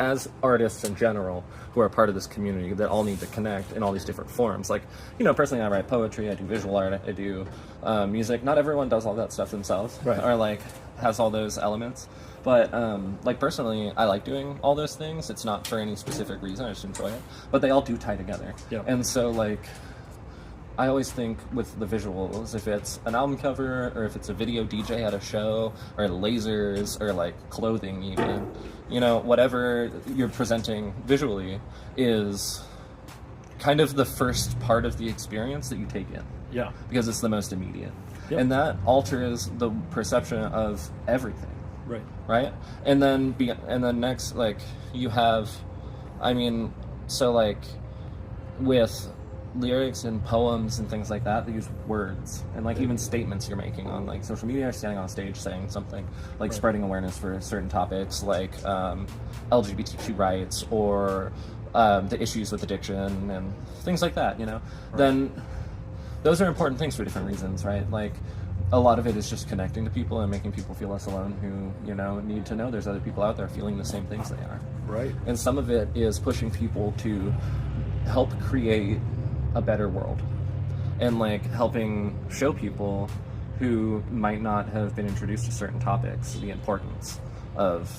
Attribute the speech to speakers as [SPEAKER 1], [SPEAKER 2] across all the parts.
[SPEAKER 1] as artists in general who are part of this community that all need to connect in all these different forms. Like, you know, personally, I write poetry, I do visual art, I do music. Not everyone does all that stuff themselves,
[SPEAKER 2] right,
[SPEAKER 1] or like has all those elements. But like personally, I like doing all those things. It's not for any specific reason. I just enjoy it. But they all do tie together.
[SPEAKER 2] Yeah.
[SPEAKER 1] And so like, I always think with the visuals, if it's an album cover or if it's a video DJ at a show or lasers or like clothing even, you know, whatever you're presenting visually is kind of the first part of the experience that you take in.
[SPEAKER 2] Yeah.
[SPEAKER 1] Because it's the most immediate.
[SPEAKER 2] Yep.
[SPEAKER 1] And that alters the perception of everything.
[SPEAKER 2] Right.
[SPEAKER 1] Right? And then next, like, you have, I mean, so like with lyrics and poems and things like that, they use words and like even statements you're making on like social media or standing on stage saying something, like spreading awareness for certain topics like LGBTQ rights or the issues with addiction and things like that, you know. Then those are important things for different reasons, right? Like a lot of it is just connecting to people and making people feel less alone who, you know, need to know there's other people out there feeling the same things they are.
[SPEAKER 2] Right.
[SPEAKER 1] And some of it is pushing people to help create a better world and like helping show people who might not have been introduced to certain topics the importance of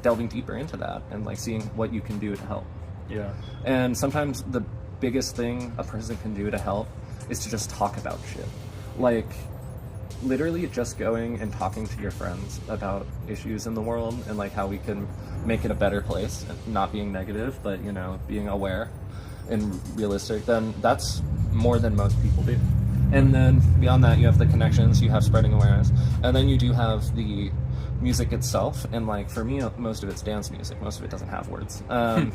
[SPEAKER 1] delving deeper into that and like seeing what you can do to help.
[SPEAKER 2] Yeah.
[SPEAKER 1] And sometimes the biggest thing a person can do to help is to just talk about shit. Like literally just going and talking to your friends about issues in the world and like how we can make it a better place, not being negative, but, you know, being aware and realistic, then that's more than most people do. And then beyond that, you have the connections, you have spreading awareness, and then you do have the music itself. And like for me, most of it's dance music. Most of it doesn't have words, or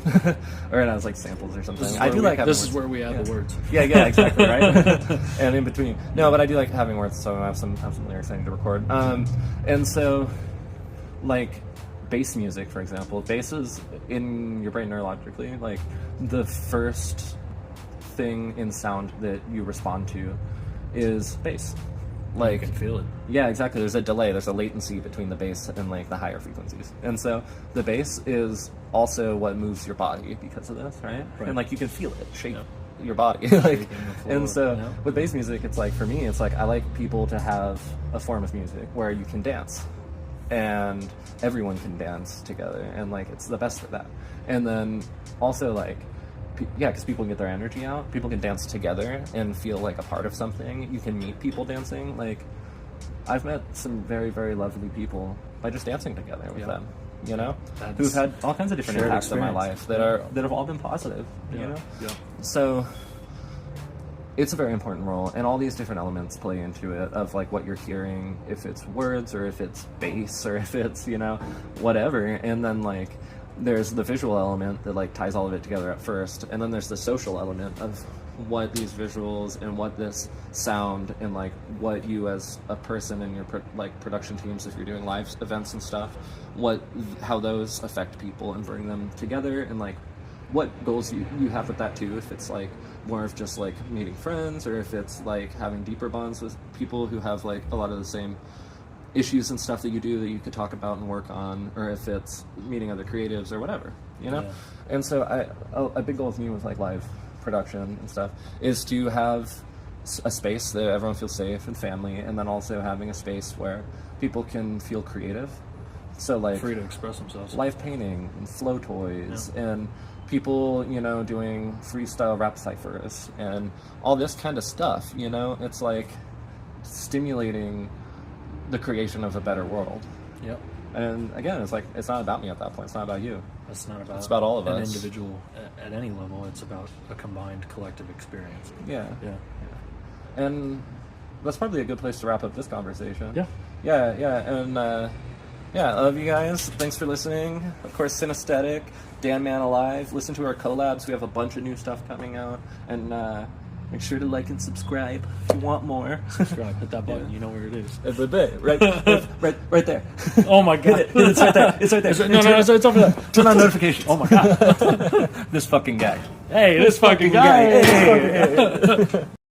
[SPEAKER 1] it has like samples or something. I do like having
[SPEAKER 2] this
[SPEAKER 1] words.
[SPEAKER 2] is where we add the words.
[SPEAKER 1] Yeah, exactly, right. And in between, no, but I do like having words, so I have some lyrics I need to record. And so, like bass music, for example, bass is in your brain neurologically like the first thing in sound that you respond to is bass. Like
[SPEAKER 2] you can feel it.
[SPEAKER 1] Yeah, exactly. There's a delay, there's a latency between the bass and like the higher frequencies. And so the bass is also what moves your body because of this, right? And like you can feel it shake your body. Like, and so with bass music, it's like for me, it's like I like people to have a form of music where you can dance and everyone can dance together, and like it's the best for that. And then also like because people can get their energy out, people can dance together and feel like a part of something. You can meet people dancing. Like I've met some very, very lovely people by just dancing together with them, you know, who've had all kinds of different impacts in my life that have all been positive, you know. So it's a very important role, and all these different elements play into it of like what you're hearing, if it's words or if it's bass or if it's, you know, whatever. And then like there's the visual element that like ties all of it together at first, and then there's the social element of what these visuals and what this sound and like what you as a person and your like production teams, if you're doing live events and stuff, how those affect people and bring them together, and like what goals you have with that too, if it's like more of just like meeting friends or if it's like having deeper bonds with people who have like a lot of the same issues and stuff that you do that you could talk about and work on, or if it's meeting other creatives or whatever, you know. And so a big goal with me with like live production and stuff is to have a space that everyone feels safe and family, and then also having a space where people can feel creative, so like
[SPEAKER 2] free to express themselves,
[SPEAKER 1] live painting and flow toys and people, you know, doing freestyle rap ciphers and all this kind of stuff, you know. It's like stimulating the creation of a better world.
[SPEAKER 2] Yep.
[SPEAKER 1] And again, it's like it's not about me at that point. It's not about you.
[SPEAKER 2] It's not about.
[SPEAKER 1] It's about all of
[SPEAKER 2] an
[SPEAKER 1] us.
[SPEAKER 2] Individual at any level. It's about a combined collective experience.
[SPEAKER 1] Yeah. And that's probably a good place to wrap up this conversation. Yeah. And I love you guys. Thanks for listening. Of course, Sin Aesthetic, Dan Alive. Listen to our collabs. We have a bunch of new stuff coming out, and make sure to like and subscribe if you want more.
[SPEAKER 2] Subscribe. Hit that button. You know where it is.
[SPEAKER 1] It's a bit right there.
[SPEAKER 2] Oh my god!
[SPEAKER 1] It's right there. It's right there.
[SPEAKER 2] No, it's over there.
[SPEAKER 1] Turn on notifications.
[SPEAKER 2] Oh my god!
[SPEAKER 1] This fucking guy.
[SPEAKER 2] Hey, this fucking guy.
[SPEAKER 1] Hey.